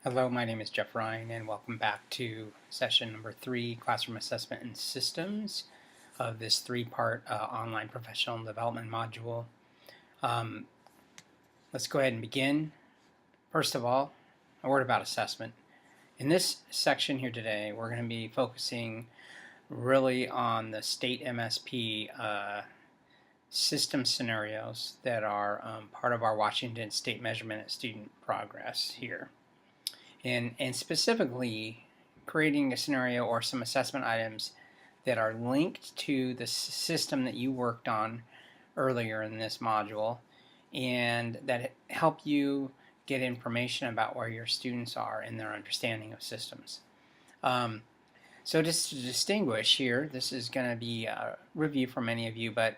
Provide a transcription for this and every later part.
Hello, my name is Jeff Ryan, and welcome back to session number 3, Classroom Assessment and Systems, of this 3-part online professional development module. Let's go ahead and begin. First of all, a word about assessment. In this section here today, we're going to be focusing really on the state MSP system scenarios that are part of our Washington State Measurement of Student Progress here. And specifically creating a scenario or some assessment items that are linked to the system that you worked on earlier in this module and that help you get information about where your students are in their understanding of systems. So just to distinguish here, this is going to be a review for many of you, but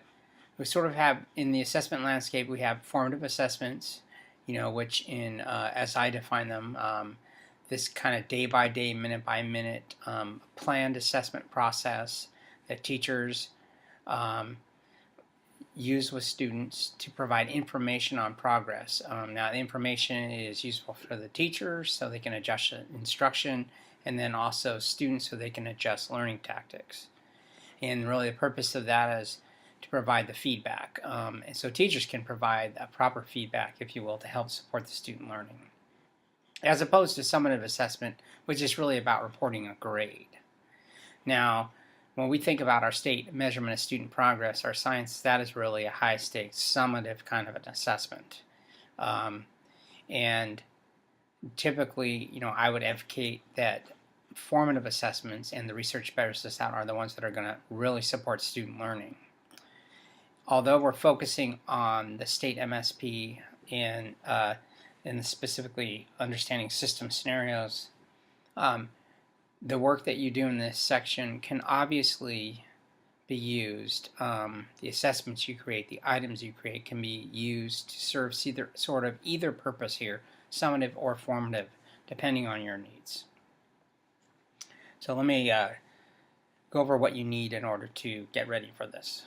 we sort of have in the assessment landscape, we have formative assessments, which in as I define them, this kind of day-by-day, minute-by-minute planned assessment process that teachers use with students to provide information on progress. Now, the information is useful for the teachers so they can adjust instruction, and then also students so they can adjust learning tactics. And really the purpose of that is to provide the feedback. And so teachers can provide a proper feedback, if you will, to help support the student learning, as opposed to summative assessment, which is really about reporting a grade. Now, when we think about our state measurement of student progress, our science, that is really a high-stakes, summative kind of an assessment. And typically, I would advocate that formative assessments, and the research bears this out, are the ones that are going to really support student learning. Although we're focusing on the state MSP and specifically understanding system scenarios, the work that you do in this section can obviously be used. The assessments you create, the items you create, can be used to serve either purpose here, summative or formative, depending on your needs. So let me go over what you need in order to get ready for this.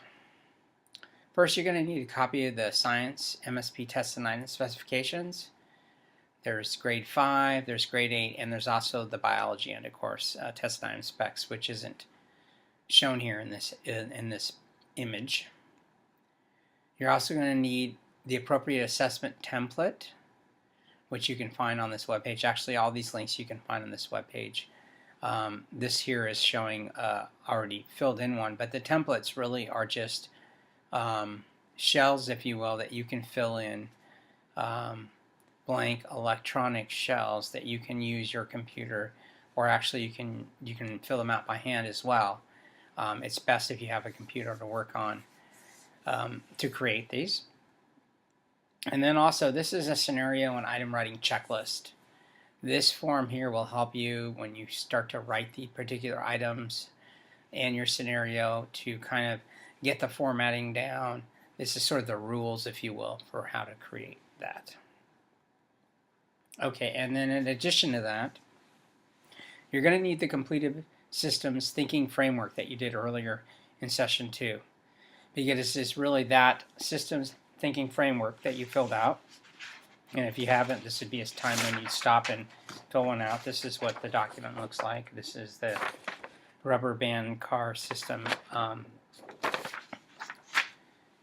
First, you're going to need a copy of the Science MSP Test and Item Specifications. There's grade 5, there's grade 8, and there's also the biology end of course test and item specs, which isn't shown here in this image. You're also going to need the appropriate assessment template, which you can find on this webpage. Actually, all these links you can find on this webpage. This here is showing already filled in one, but the templates really are just shells, if you will, that you can fill in. Blank electronic shells that you can use your computer, or actually you can fill them out by hand as well. It's best if you have a computer to work on to create these. And then also, this is a scenario and item writing checklist. This form here will help you when you start to write the particular items and your scenario to kind of get the formatting down. This is sort of the rules, if you will, for how to create that. Okay, and then in addition to that, you're going to need the completed systems thinking framework that you did earlier in session 2, because it's really that systems thinking framework that you filled out. And if you haven't, this would be a time when you stop and fill one out. This is what the document looks like. This is the rubber band car system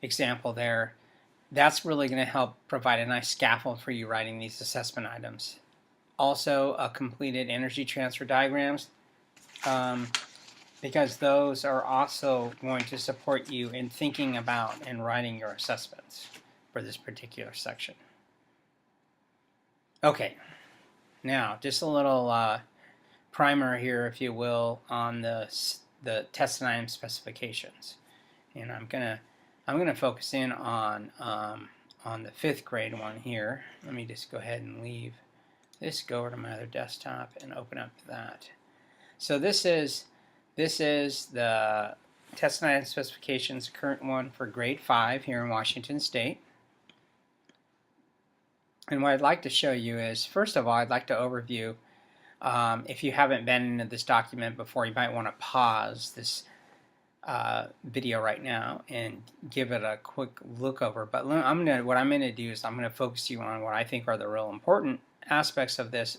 example there. That's really going to help provide a nice scaffold for you writing these assessment items. Also, completed energy transfer diagrams, because those are also going to support you in thinking about and writing your assessments for this particular section. Okay, now just a little primer here, if you will, on the test and item specifications. And I'm gonna focus in on the 5th grade one here. Let me just go ahead and leave this, go over to my other desktop and open up that. So this is the test and item specifications, current one for grade 5 here in Washington State. And what I'd like to show you is, first of all, I'd like to overview. If you haven't been into this document before, you might want to pause this video right now and give it a quick look over. But what I'm going to do is I'm going to focus you on what I think are the real important aspects of this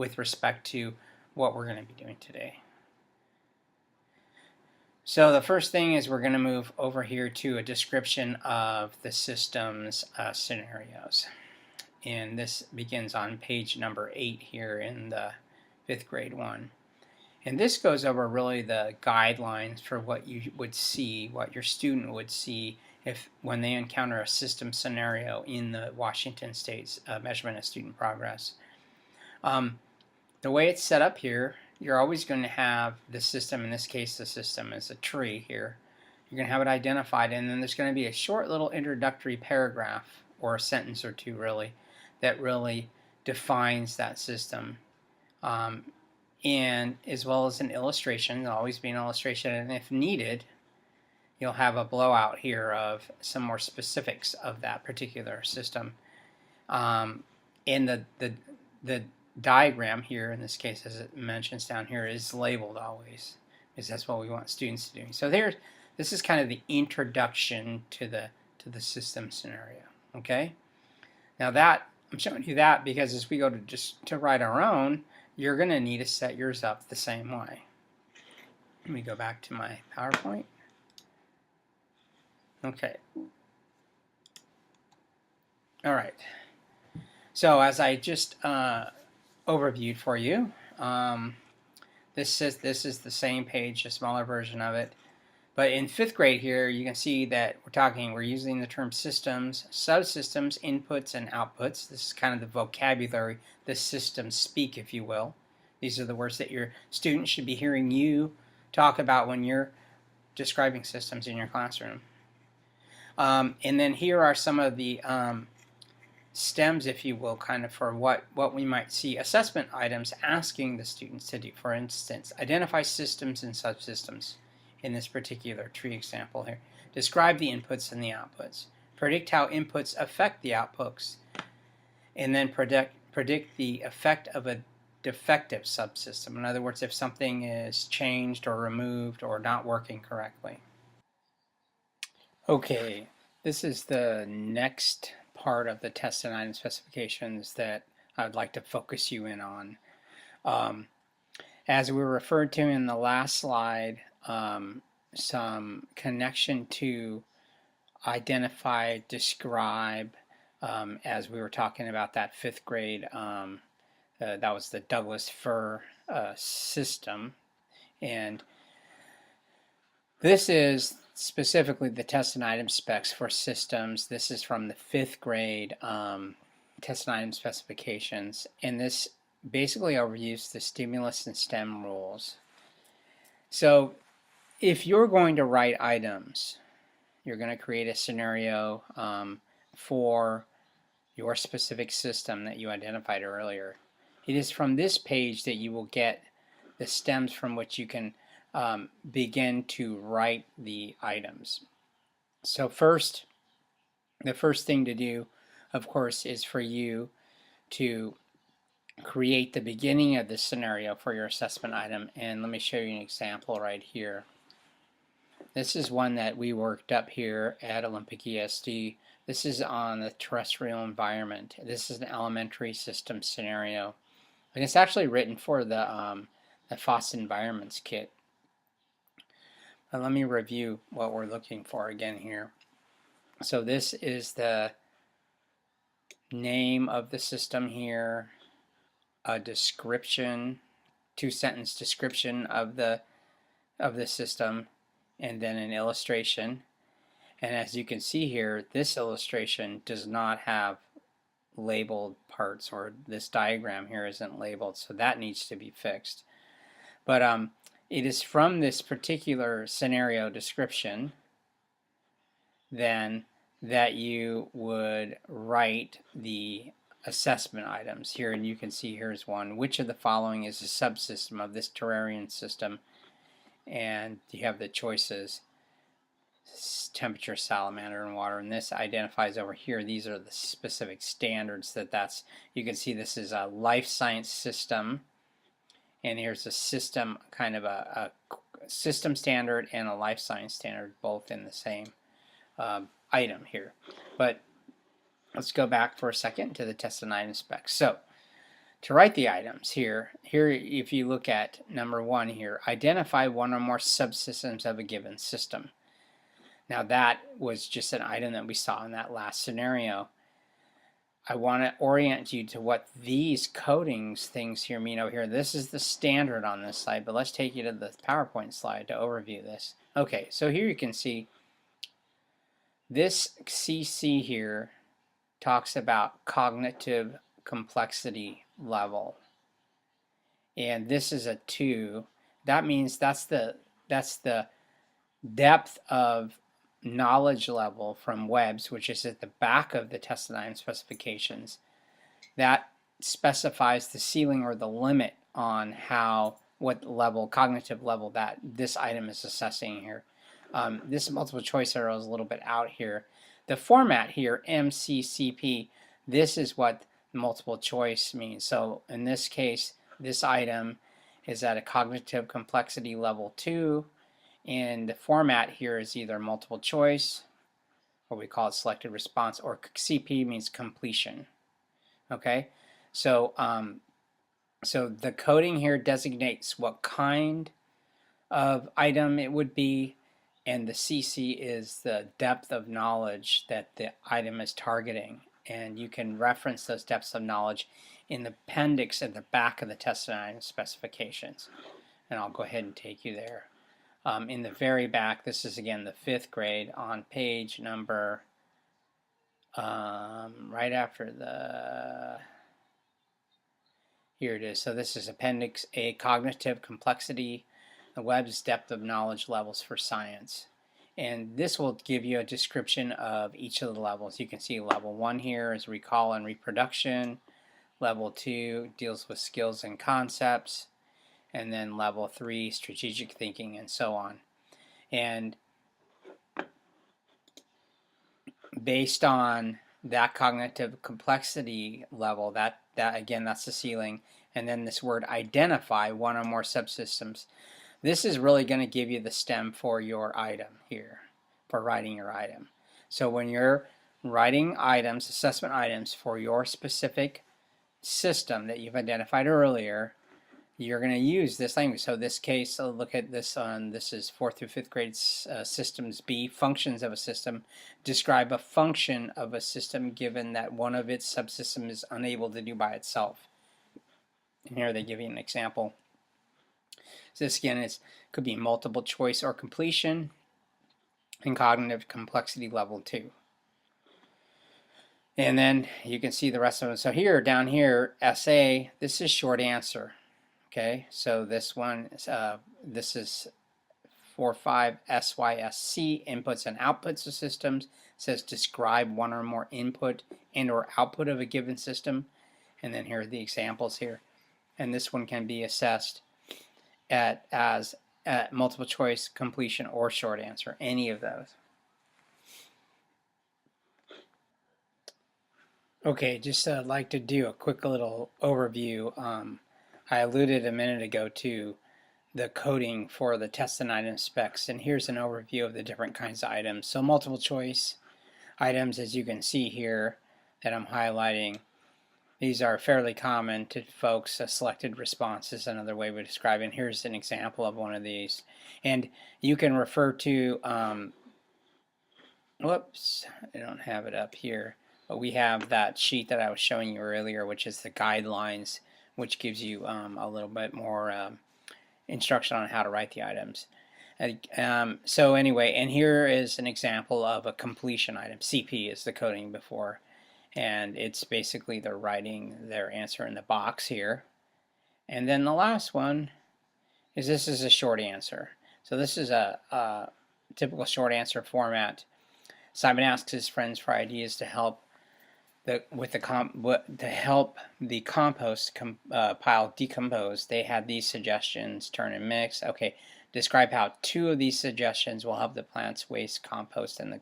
with respect to what we're going to be doing today. So the first thing is we're going to move over here to a description of the system's scenarios. And this begins on page number 8 here in the 5th grade one. And this goes over really the guidelines for what you would see, what your student would see when they encounter a system scenario in the Washington State's measurement of student progress. The way it's set up here, you're always going to have the system. In this case, the system is a tree here. You're going to have it identified, and then there's going to be a short little introductory paragraph, or a sentence or two really, that really defines that system. And as well as an illustration. There'll always be an illustration, and if needed, you'll have a blowout here of some more specifics of that particular system. And the diagram here, in this case, as it mentions down here, is labeled always, because that's what we want students to do. So this is kind of the introduction to the system scenario. Okay. Now that I'm showing you that because as we go to write our own, you're going to need to set yours up the same way. Let me go back to my PowerPoint. Okay. All right. So as I just overviewed for you, this is the same page, a smaller version of it. But in 5th grade here, you can see that we're using the term systems, subsystems, inputs, and outputs. This is kind of the vocabulary, the systems speak, if you will. These are the words that your students should be hearing you talk about when you're describing systems in your classroom. And then here are some of the stems, if you will, kind of for what we might see assessment items asking the students to do. For instance, identify systems and subsystems in this particular tree example here. Describe the inputs and the outputs. Predict how inputs affect the outputs. And then predict the effect of a defective subsystem. In other words, if something is changed or removed or not working correctly. Okay, this is the next part of the test and item specifications that I would like to focus you in on. As we referred to in the last slide, some connection to identify, describe, as we were talking about that 5th grade, that was the Douglas fir system. And this is specifically the test and item specs for systems. This is from the 5th grade test and item specifications, and this basically overviews the stimulus and STEM rules. So if you're going to write items, you're going to create a scenario for your specific system that you identified earlier. It is from this page that you will get the stems from which you can begin to write the items. So the first thing to do, of course, is for you to create the beginning of the scenario for your assessment item. And let me show you an example right here. This is one that we worked up here at Olympic ESD. This is on the terrestrial environment. This is an elementary system scenario. And it's actually written for the FOSS Environments Kit. But let me review what we're looking for again here. So this is the name of the system here, a description, 2-sentence description of the system, and then an illustration. And as you can see here, this illustration does not have labeled parts, or this diagram here isn't labeled, so that needs to be fixed. But it is from this particular scenario description then that you would write the assessment items here. And you can see here's one. Which of the following is a subsystem of this terrarium system? And you have the choices: temperature, salamander, and water. And this identifies over here, these are the specific standards that's, you can see this is a life science system. And here's a system, kind of a system standard and a life science standard, both in the same item here. But let's go back for a second to the test and item specs. So To write the items here, if you look at number 1 here, identify one or more subsystems of a given system. Now that was just an item that we saw in that last scenario. I want to orient you to what these codings things here mean over here. This is the standard on this slide, but let's take you to the PowerPoint slide to overview this. Okay, so here you can see this CC here talks about cognitive complexity level. And this is a 2. That means that's the depth of knowledge level from Webb's, which is at the back of the tested item specifications. That specifies the ceiling or the limit on what level, cognitive level, that this item is assessing here. This multiple choice arrow is a little bit out here. The format here, MCCP, this is what multiple choice means. So in this case, this item is at a cognitive complexity level 2, and the format here is either multiple choice, or we call it selected response, or CP means completion. Okay, so so the coding here designates what kind of item it would be, and the CC is the depth of knowledge that the item is targeting. And you can reference those depths of knowledge in the appendix at the back of the tested item specifications. And I'll go ahead and take you there. In the very back, this is again the 5th grade on page number, right after the, here it is. So this is Appendix A, Cognitive Complexity, the Webb's Depth of Knowledge Levels for Science. And this will give you a description of each of the levels. You can see level 1 here is recall and reproduction. Level 2 deals with skills and concepts. And then level 3, strategic thinking, and so on. And based on that cognitive complexity level, that again, that's the ceiling. And then this word identify one or more subsystems. This is really going to give you the stem for your item here, for writing your item. So when you're writing items, assessment items for your specific system that you've identified earlier, you're going to use this language. So this case, look at this on, this is 4th through 5th grade Systems B, functions of a system. Describe a function of a system given that one of its subsystems is unable to do by itself. And here they give you an example. So this again could be multiple choice or completion, and cognitive complexity level 2. And then you can see the rest of them. So here, down here, SA, this is short answer. Okay, so this one, this is 4.5 SYSC, inputs and outputs of systems. It says describe one or more input and or output of a given system. And then here are the examples here. And this one can be assessed as multiple choice, completion, or short answer, any of those. Okay, just like to do a quick little overview. I alluded a minute ago to the coding for the test and item specs, and here's an overview of the different kinds of items. So multiple choice items, as you can see here that I'm highlighting, these are fairly common to folks. Selected response is another way we describe it. And here's an example of one of these. And you can refer to, whoops, I don't have it up here, but we have that sheet that I was showing you earlier, which is the guidelines, which gives you a little bit more instruction on how to write the items. So anyway, and here is an example of a completion item. CP is the coding before, and it's basically they're writing their answer in the box here. And then the last one is this is a short answer. So this is a typical short answer format. Simon asks his friends for ideas to help the compost pile decompose. They had these suggestions: turn and mix. Okay, describe how 2 of these suggestions will help the plant's waste compost and the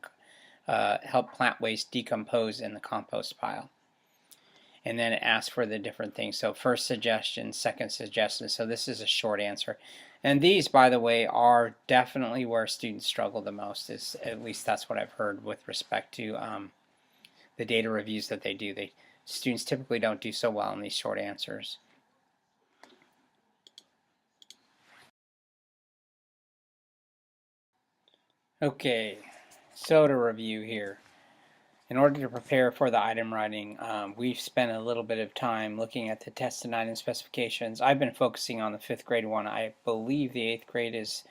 help plant waste decompose in the compost pile. And then it asks for the different things. So first suggestion, second suggestion. So this is a short answer. And these, by the way, are definitely where students struggle the most. At least that's what I've heard with respect to the data reviews that they do. students typically don't do so well in these short answers. Okay, so to review here. In order to prepare for the item writing, we've spent a little bit of time looking at the test and item specifications. I've been focusing on the 5th grade one. I believe the 8th grade is,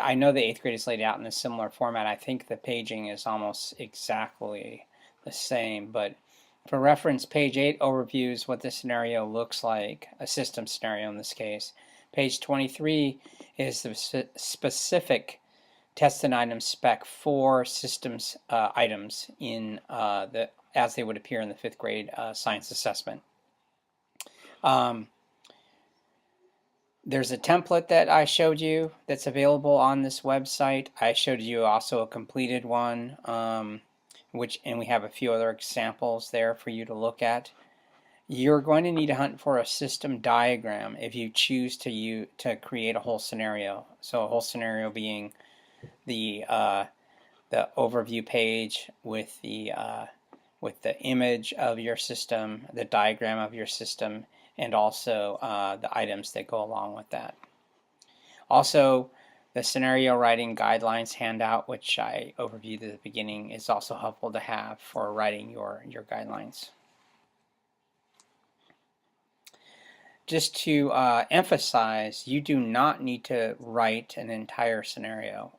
I know the 8th grade is laid out in a similar format. I think the paging is almost exactly the same, but for reference, page 8 overviews what the scenario looks like, a system scenario in this case. Page 23 is the specific test and item spec for systems items in as they would appear in the 5th grade science assessment. There's a template that I showed you that's available on this website. I showed you also a completed one, and we have a few other examples there for you to look at. You're going to need to hunt for a system diagram if you choose to create a whole scenario. So a whole scenario being the overview page with the image of your system, the diagram of your system, and also the items that go along with that. Also, the scenario writing guidelines handout, which I overviewed at the beginning, is also helpful to have for writing your guidelines. Just to emphasize, you do not need to write an entire scenario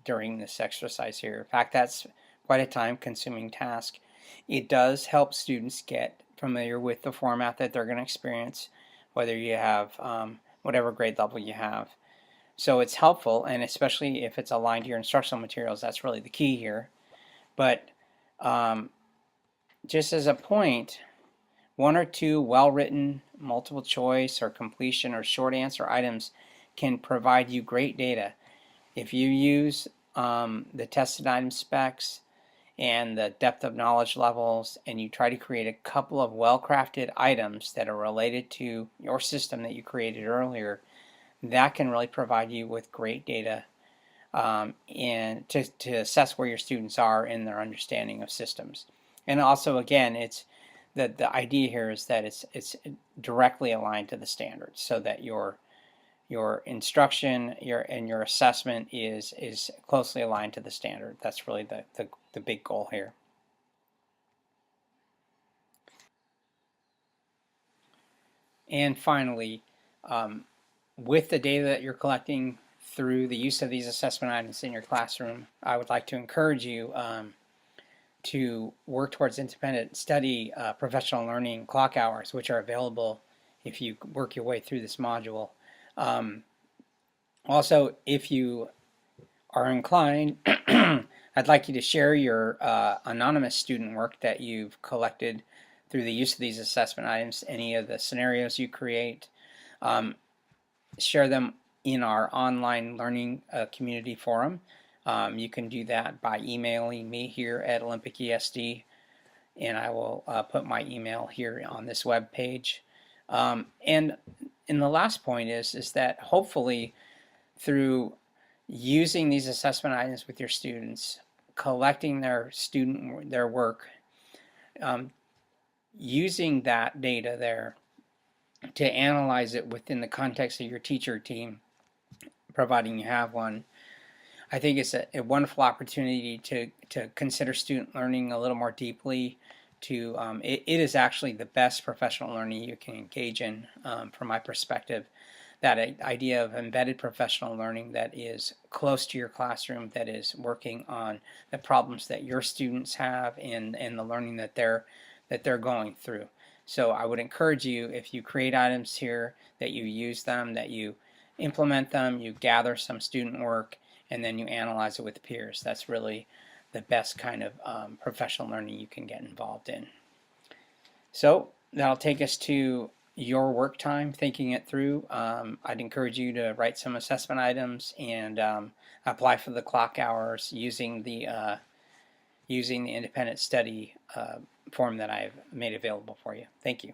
during this exercise here. In fact, that's quite a time-consuming task. It does help students get familiar with the format that they're going to experience, whether you have whatever grade level you have. So it's helpful, and especially if it's aligned to your instructional materials, that's really the key here. But just as a point, 1 or 2 well-written multiple choice or completion or short answer items can provide you great data. If you use the tested item specs and the depth of knowledge levels, and you try to create a couple of well-crafted items that are related to your system that you created earlier, that can really provide you with great data and to assess where your students are in their understanding of systems. And also, again, it's the idea here is that it's directly aligned to the standards, so that your instruction and your assessment is closely aligned to the standard. That's really the big goal here. And finally, with the data that you're collecting through the use of these assessment items in your classroom, I would like to encourage you to work towards independent study professional learning clock hours, which are available if you work your way through this module. Also, if you are inclined, I'd like you to share your anonymous student work that you've collected through the use of these assessment items, any of the scenarios you create. Share them in our online learning community forum. You can do that by emailing me here at Olympic ESD, and I will put my email here on this web page. And the last point is that hopefully through using these assessment items with your students, collecting their work, using that data there to analyze it within the context of your teacher team, providing you have one, I think it's a wonderful opportunity to consider student learning a little more deeply. It is actually the best professional learning you can engage in from my perspective. That idea of embedded professional learning that is close to your classroom, that is working on the problems that your students have and the learning that they're going through. So I would encourage you, if you create items here, that you use them, that you implement them, you gather some student work, and then you analyze it with peers. That's really the best kind of professional learning you can get involved in. So that'll take us to your work time, thinking it through. I'd encourage you to write some assessment items and apply for the clock hours using the independent study form that I've made available for you. Thank you.